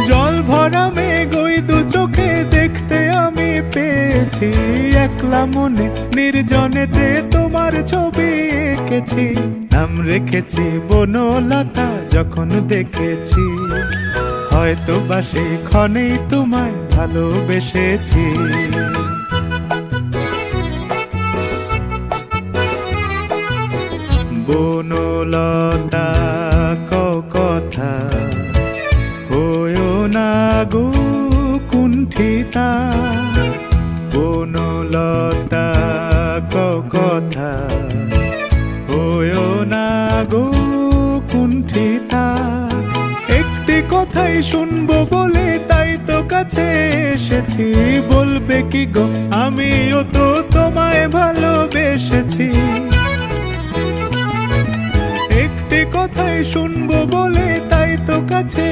জল ভরা মেঘ ওই দু চোখে দেখতে আমি পেয়েছি, একলা মনে নির্জনেতে তোমার ছবি এঁকেছি। নাম রেখেছি বনলতা যখন দেখেছি, হয়তো বা সেই ক্ষণেই তোমায় ভালোবেসেছি। বনলতা কথা হয়ো না গো কুণ্ঠিতা, বনলতা কথা হয়ো না গো কুণ্ঠিতা। একটি কথাই শুনবো বলে তাই তো কাছে এসেছি, বলবে কি গো আমিও তো তোমায় ভালোবেসেছি। একটি কথাই শুনবো বলে তাই তো কাছে